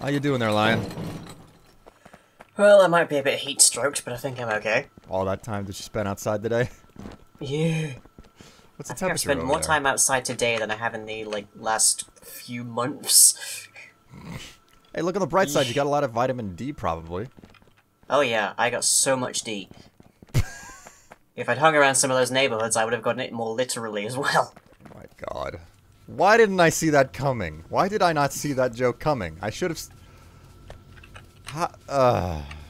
How you doing there, Lion? Well, I might be a bit heat-stroked, but I think I'm okay. All that time that you spent outside today? Yeah. What's the I think I've temperature spent over more there? time outside today than I have in the, last few months. Hey, look on the bright side. You got a lot of vitamin D, probably. Oh yeah, I got so much D. If I'd hung around some of those neighbourhoods, I would have gotten it more literally as well. Oh my god. Why didn't I see that coming? Why did I not see that joke coming? I should have...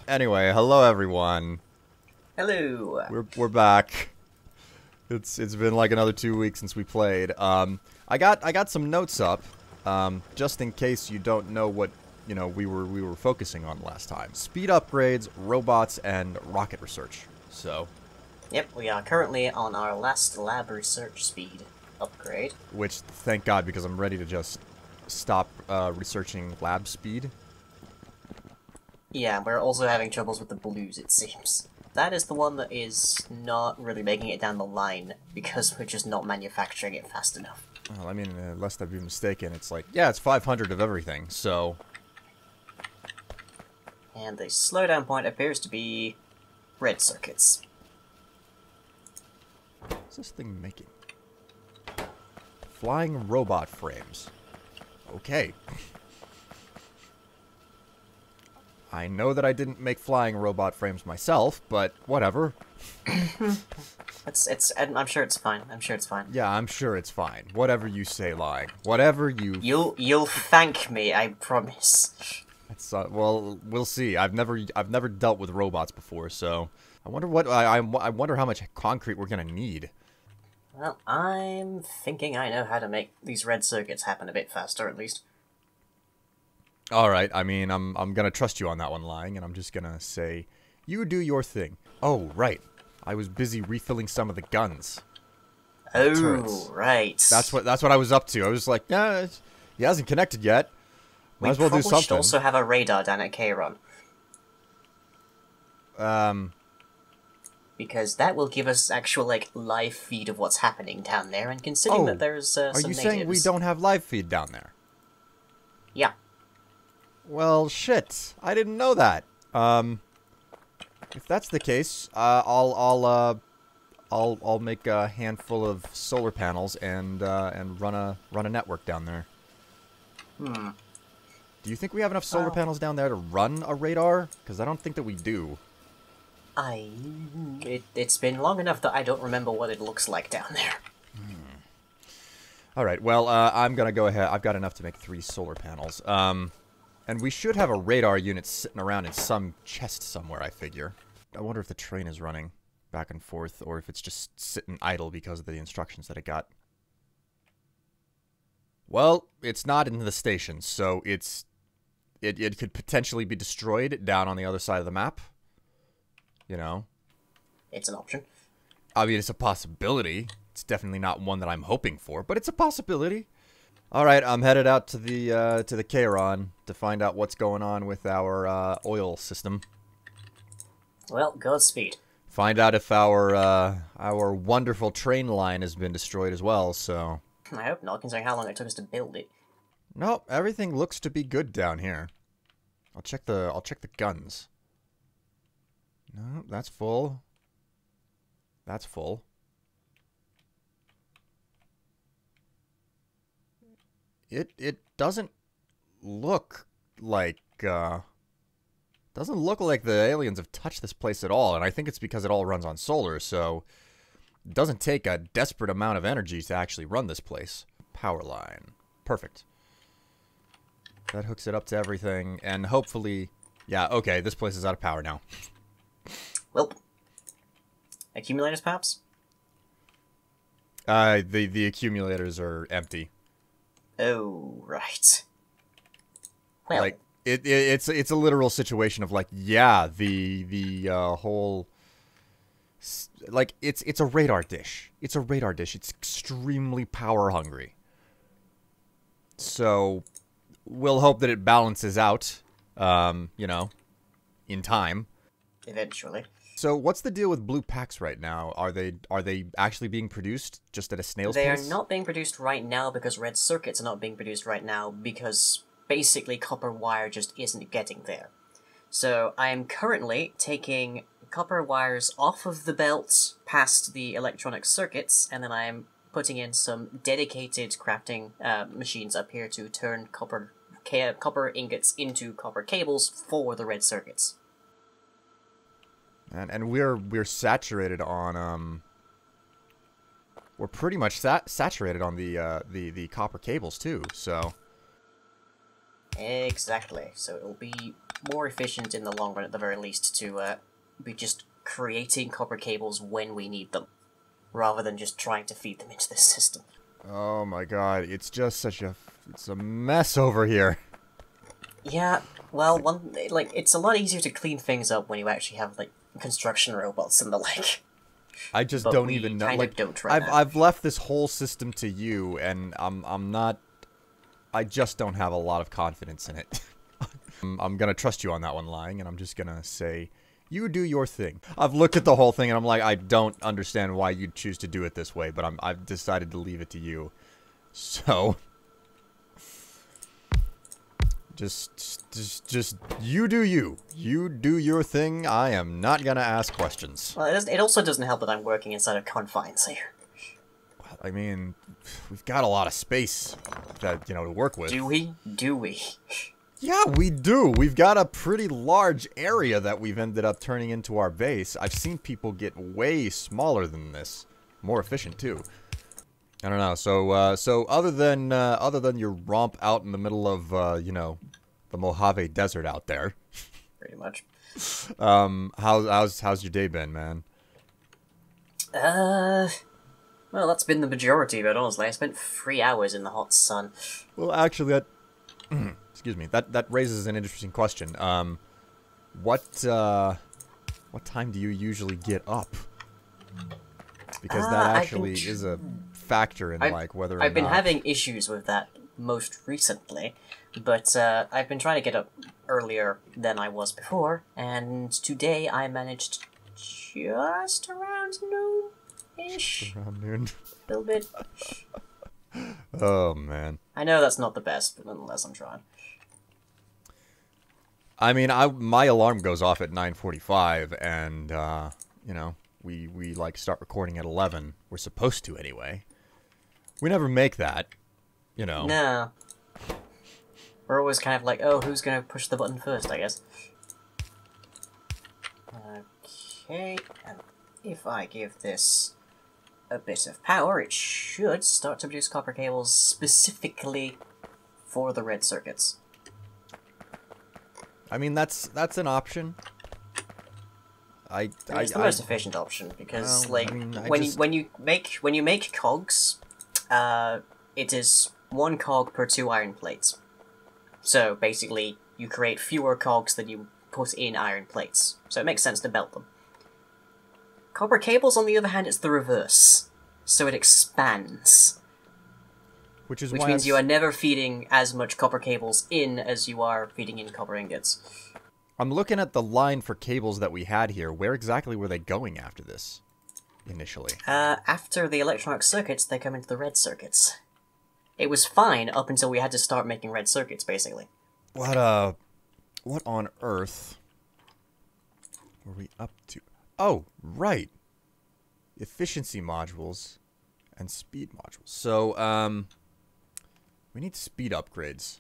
Anyway, hello everyone. Hello. We're back. It's been like another 2 weeks since we played. I got some notes up, just in case you don't know what we were focusing on last time. Speed upgrades, robots, and rocket research. So. Yep, we are currently on our last lab research speed upgrade. Which, thank God, because I'm ready to just stop researching lab speed. Yeah, we're also having troubles with the blues, it seems. That is the one that is not really making it down the line, because we're just not manufacturing it fast enough. Well, I mean, lest I be mistaken, it's like, yeah, it's 500 of everything, so... And the slowdown point appears to be red circuits. What's this thing making? Flying robot frames. Okay. I know that I didn't make flying robot frames myself, but whatever. I'm sure it's fine. I'm sure it's fine. Yeah, I'm sure it's fine. Whatever you say, Lying. Whatever you... You'll thank me, I promise. That's, well, we'll see. I've never dealt with robots before, so... I wonder what... I wonder how much concrete we're gonna need. Well, I'm thinking I know how to make these red circuits happen a bit faster, at least. Alright, I mean, I'm gonna trust you on that one, Lying, and I'm just gonna say, you do your thing. Oh, right. I was busy refilling some of the guns. Oh, turrets. right. That's what I was up to. I was like, nah, he hasn't connected yet. Might as well do We probably should something. also have a radar down at Kron. Because that will give us actual, live feed of what's happening down there, and considering that there's some are you natives... saying we don't have live feed down there? Yeah. Well, shit. I didn't know that. If that's the case, I'll make a handful of solar panels and run a network down there. Hmm. Do you think we have enough solar panels down there to run a radar? Because I don't think that we do. It's been long enough that I don't remember what it looks like down there. Alright, well, I'm gonna go ahead. I've got enough to make 3 solar panels. And we should have a radar unit sitting around in some chest somewhere, I figure. I wonder if the train is running back and forth, or if it's just sitting idle because of the instructions that it got. Well, it's not in the station, so it could potentially be destroyed down on the other side of the map. You know? It's an option. I mean, it's a possibility. It's definitely not one that I'm hoping for, but it's a possibility. Alright, I'm headed out to the Kron to find out what's going on with our oil system. Well, Godspeed. Find out if our wonderful train line has been destroyed as well, so... I hope not, considering how long it took us to build it. Nope, everything looks to be good down here. I'll check the guns. No, that's full. That's full. It doesn't look like the aliens have touched this place at all, and I think it's because it all runs on solar, so it doesn't take a desperate amount of energy to actually run this place. Power line. Perfect. That hooks it up to everything, and hopefully... Yeah, okay, this place is out of power now. Well, accumulators, perhaps? The accumulators are empty. Oh, right. Well, Like, it's a literal situation of, like, yeah, the whole... Like, it's a radar dish. It's a radar dish. It's extremely power hungry. So, we'll hope that it balances out, you know, in time. eventually. So, what's the deal with blue packs right now? Are they actually being produced just at a snail's They pace? are not being produced right now because red circuits are not being produced right now because basically copper wire just isn't getting there. So I am currently taking copper wires off of the belt past the electronic circuits, and then I am putting in some dedicated crafting machines up here to turn copper ingots into copper cables for the red circuits. And we're saturated on we're pretty much saturated on the copper cables too. So exactly. So it'll be more efficient in the long run, at the very least, to be just creating copper cables when we need them, rather than just trying to feed them into this system. Oh my god, it's just it's a mess over here. Yeah, well, it's a lot easier to clean things up when you actually have, like, construction robots and the like. I just don't even know. Like, I've left this whole system to you, and I'm not. I just don't have a lot of confidence in it. I'm gonna trust you on that one, Lying, and I'm just gonna say, you do your thing. I've looked at the whole thing, and I'm like, I don't understand why you'd choose to do it this way, but I've decided to leave it to you. So, just you do you. You do your thing. I am not gonna ask questions. Well, it also doesn't help that I'm working inside of confines here. I mean, we've got a lot of space that, to work with. Do we? Do we? Yeah, we do. We've got a pretty large area that we've ended up turning into our base. I've seen people get way smaller than this. More efficient, too. I don't know. So other than your romp out in the middle of, the Mojave Desert out there. Pretty much. How's your day been, man? Well, that's been the majority of it, honestly. I spent 3 hours in the hot sun. Well, actually, that... excuse me. That raises an interesting question. What time do you usually get up? Because that actually is a factor in, whether or not... I've been having issues with that most recently, but I've been trying to get up earlier than I was before, and today I managed just around noon-ish. Around noon. A little bit. Oh, man. I know that's not the best, but nonetheless, I'm trying. I mean, my alarm goes off at 9:45, and, we start recording at 11. We're supposed to, anyway. We never make that, No. We're always kind of like, oh, who's gonna push the button first, I guess. Okay, and if I give this a bit of power, it should start to produce copper cables specifically for the red circuits. I mean, that's an option. It's the most efficient option because, when you make cogs, it is 1 cog per 2 iron plates. So basically, you create fewer cogs than you put in iron plates. So it makes sense to belt them. Copper cables, on the other hand, it's the reverse. So it expands. Which means you are never feeding as much copper cables in as you are feeding in copper ingots. I'm looking at the line for cables that we had here. Where exactly were they going after this, initially? After the electronic circuits, they come into the red circuits. It was fine up until we had to start making red circuits, basically. What on earth were we up to? Oh, right. Efficiency modules and speed modules. So, we need speed upgrades.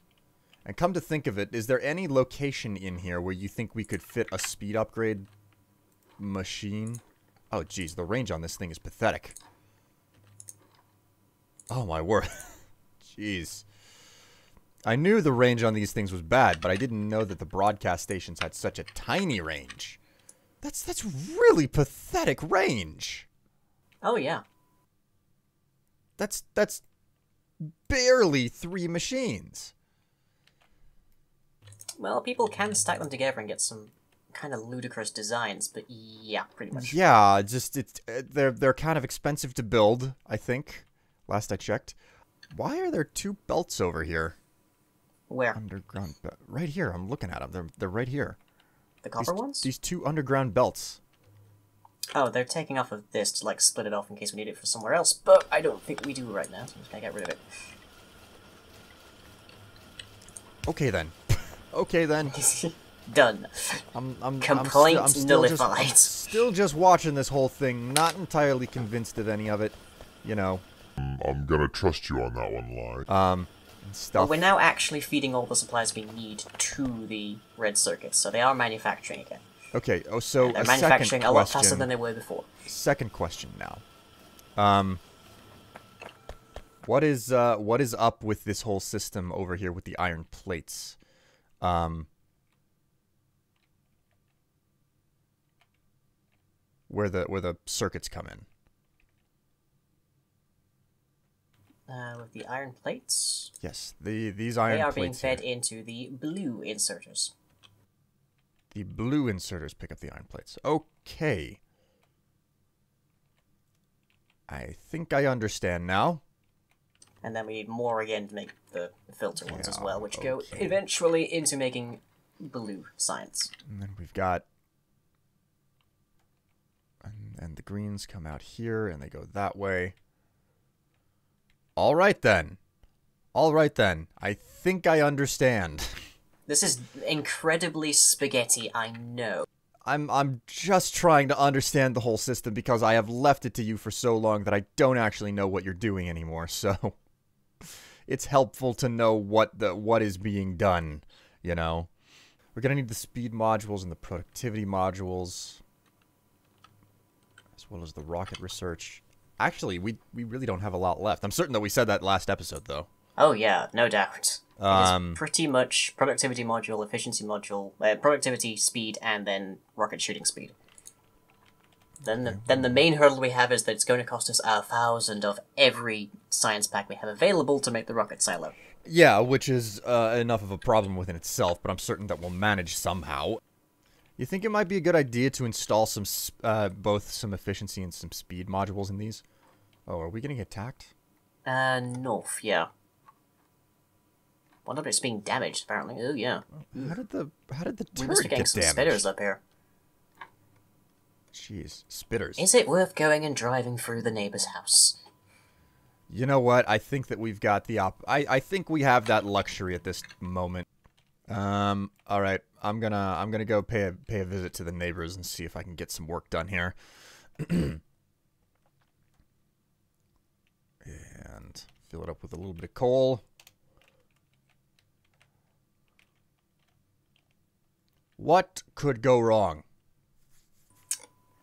And come to think of it, is there any location in here where you think we could fit a speed upgrade machine? Oh, geez, the range on this thing is pathetic. Oh, my word. Jeez. I knew the range on these things was bad, but I didn't know that the broadcast stations had such a tiny range. That's really pathetic range. Oh, yeah. That's barely 3 machines. Well, people can stack them together and get some kind of ludicrous designs, but yeah, pretty much. Yeah, they're kind of expensive to build, I think. Last I checked. Why are there 2 belts over here? Where? Underground right here. I'm looking at them. They're right here. The copper ones? These 2 underground belts. Oh, they're taking off of this to, split it off in case we need it for somewhere else, but I don't think we do right now, so I'm just gonna get rid of it. Okay then. Okay then. Done. Complaint nullified. Still just watching this whole thing, not entirely convinced of any of it. You know. I'm gonna trust you on that one, Lie. Stuff. Well, we're now actually feeding all the supplies we need to the red circuits, so they are manufacturing again. Okay, oh, so they're manufacturing a lot faster than they were before. Second question now. What is up with this whole system over here with the iron plates? Where the circuits come in. With the iron plates? Yes, these iron plates. They are being fed into the blue inserters. The blue inserters pick up the iron plates. Okay. I think I understand now. And then we need more again to make the filter ones as well, which go eventually into making blue science. And then we've got... And the greens come out here, and they go that way. All right, then. All right, then. I think I understand. This is incredibly spaghetti, I know. I'm just trying to understand the whole system because I have left it to you for so long that I don't actually know what you're doing anymore, so... It's helpful to know what is being done, you know? We're gonna need the speed modules and the productivity modules. As well as the rocket research. Actually, we really don't have a lot left. I'm certain that we said that last episode, though. Oh, yeah, no doubt. It's pretty much productivity module, efficiency module, productivity, speed, and then rocket shooting speed. Then the main hurdle we have is that it's going to cost us 1,000 of every science pack we have available to make the rocket silo. Yeah, which is enough of a problem within itself, but I'm certain that we'll manage somehow. You think it might be a good idea to install some both some efficiency and some speed modules in these? Oh, are we getting attacked? North, yeah. One of it's being damaged, apparently. Oh, yeah. How did the turret we must be getting get some damaged? spitters up here. Jeez, spitters. Is it worth going and driving through the neighbor's house? You know what? I think that we've got the I think we have that luxury at this moment. All right. I'm gonna go pay a visit to the neighbors and see if I can get some work done here. And fill it up with a little bit of coal. What could go wrong?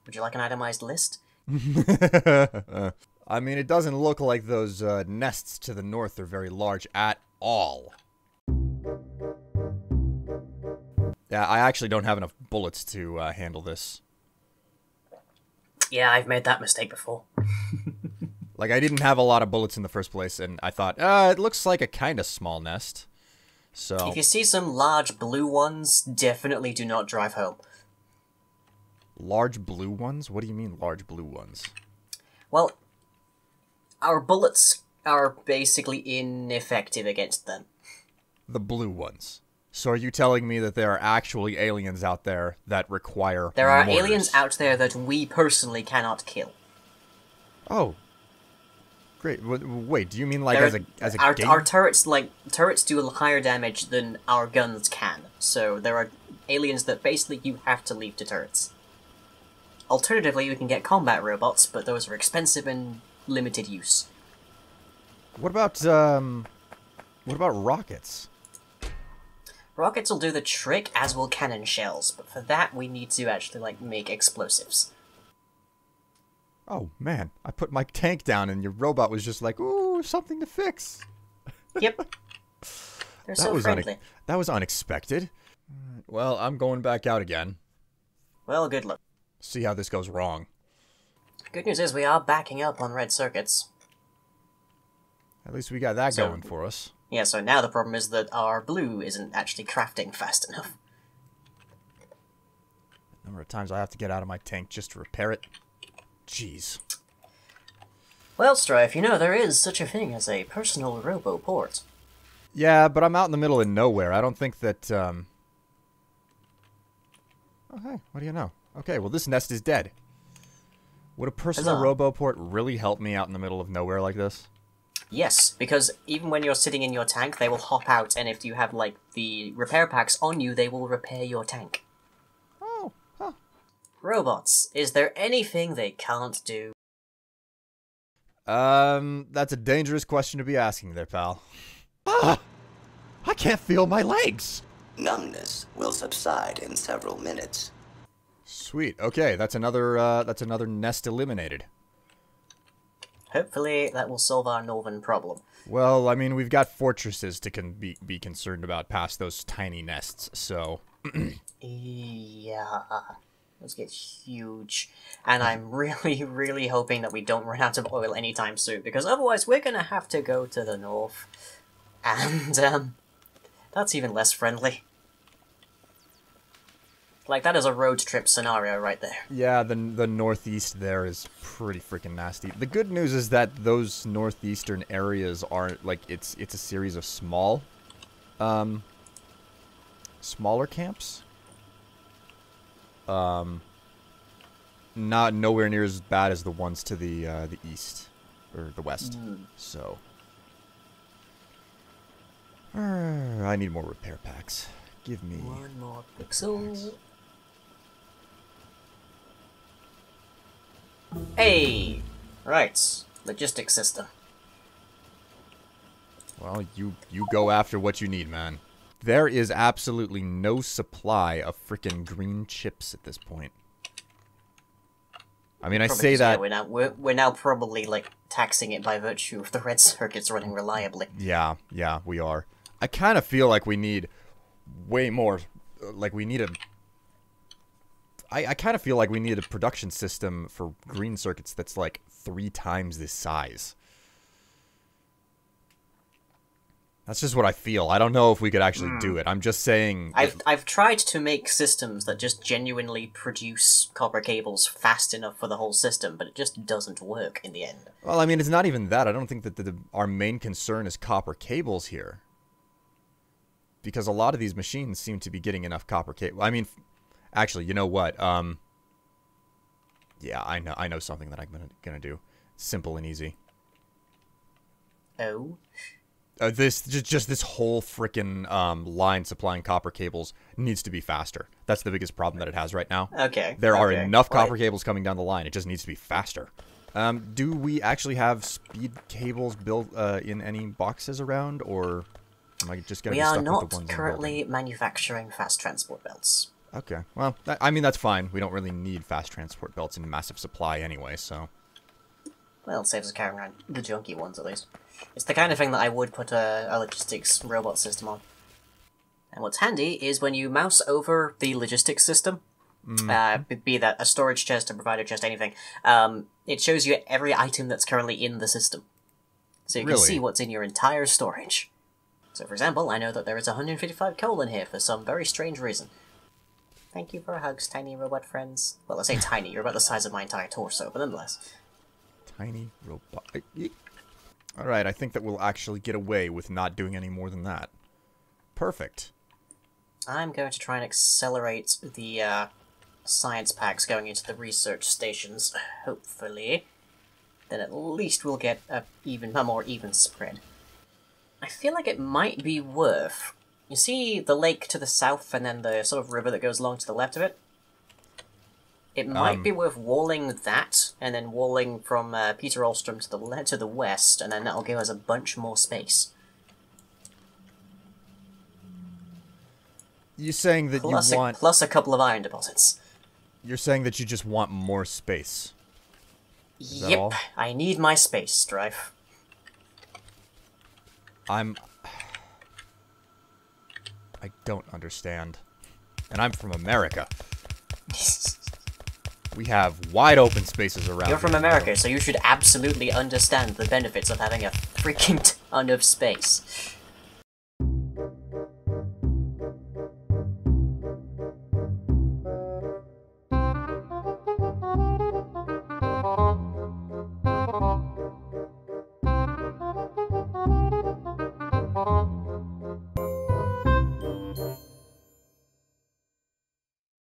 Would you like an itemized list? I mean, it doesn't look like those nests to the north are very large at all. Yeah, I actually don't have enough bullets to handle this. Yeah, I've made that mistake before. Like, I didn't have a lot of bullets in the first place, and I thought, it looks like a kind of small nest. So if you see some large blue ones, definitely do not drive home. Large blue ones? What do you mean, large blue ones? Well, our bullets are basically ineffective against them. The blue ones. So are you telling me that there are actually aliens out there that require There are mortars? aliens out there that we personally cannot kill. Oh. Great. Wait, do you mean like as a game? Our turrets do higher damage than our guns can. So there are aliens that basically you have to leave to turrets. Alternatively, we can get combat robots, but those are expensive and limited use. What about rockets? Rockets will do the trick, as will cannon shells, but for that we need to actually, make explosives. Oh, man. I put my tank down and your robot was just like, ooh, something to fix. Yep. They're so friendly. That was unexpected. Well, I'm going back out again. Well, good luck. See how this goes wrong. Good news is we are backing up on red circuits. At least we got that going for us. Yeah, so now the problem is that our blue isn't actually crafting fast enough. The number of times I have to get out of my tank just to repair it. Jeez. Well, Strife, you know there is such a thing as a personal robo-port. Yeah, but I'm out in the middle of nowhere. I don't think that, Oh, hey, what do you know? Okay, well, this nest is dead. Would a personal robo-port really help me out in the middle of nowhere like this? Yes, because even when you're sitting in your tank, they will hop out, and if you have, like, the repair packs on you, they will repair your tank. Oh, huh. Robots, is there anything they can't do? That's a dangerous question to be asking there, pal. Ah! I can't feel my legs! Numbness will subside in several minutes. Sweet. Okay, that's another nest eliminated. Hopefully that will solve our northern problem. Well, I mean, we've got fortresses to be concerned about past those tiny nests, so... Yeah, those get huge. And I'm really, really hoping that we don't run out of oil anytime soon, because otherwise we're gonna have to go to the north. And, that's even less friendly. Like, that is a road trip scenario right there. Yeah, the northeast there is pretty freaking nasty. The good news is that those northeastern areas aren't, like, it's a series of smaller camps. Not nowhere near as bad as the ones to the east, or the west, so... I need more repair packs. Give me... One more pixel. Hey! Right. Logistics system. Well, you go after what you need, man. There is absolutely no supply of frickin' green chips at this point. I mean, I say that... Yeah, we're now probably, like, taxing it by virtue of the red circuits running reliably. Yeah, we are. I kind of feel like we need way more... Like, we need a... I kind of feel like we need a production system for green circuits that's, like, 3 times this size. That's just what I feel. I don't know if we could actually do it. I'm just saying... I've tried to make systems that just genuinely produce copper cables fast enough for the whole system, but it just doesn't work in the end. Well, I mean, it's not even that. I don't think that our main concern is copper cables here. Because a lot of these machines seem to be getting enough copper cable. I mean, actually, you know what? Yeah, I know something that I'm gonna do. Simple and easy. Oh? Just this whole frickin' line supplying copper cables needs to be faster. That's the biggest problem that it has right now. Okay. There are enough copper cables coming down the line. It just needs to be faster. Do we actually have speed cables built in any boxes around, or am I just gonna be stuck with the ones We are not currently manufacturing fast transport belts. Okay. Well, I mean, that's fine. We don't really need fast transport belts in massive supply anyway, so... Well, it saves us carrying around the junky ones, at least. It's the kind of thing that I would put a logistics robot system on. And what's handy is when you mouse over the logistics system, be that a storage chest, a provider chest, anything, it shows you every item that's currently in the system. So you can see what's in your entire storage. So, for example, I know that there is 155 coal in here for some very strange reason. Thank you for hugs, tiny robot friends. Well, I say tiny, you're about the size of my entire torso, but nonetheless. Tiny robot... Alright, I think that we'll actually get away with not doing any more than that. Perfect. I'm going to try and accelerate the science packs going into the research stations, hopefully. Then at least we'll get a more even spread. I feel like it might be worth... You see the lake to the south and then the sort of river that goes along to the left of it? It might be worth walling that, and then walling from Peter Alstrom to the west, and then that'll give us a bunch more space. You're saying that Plus a couple of iron deposits. You're saying that you just want more space. Yep, I need my space, Strife. I don't understand. And I'm from America. We have wide open spaces around. You're from America, so you should absolutely understand the benefits of having a freaking ton of space.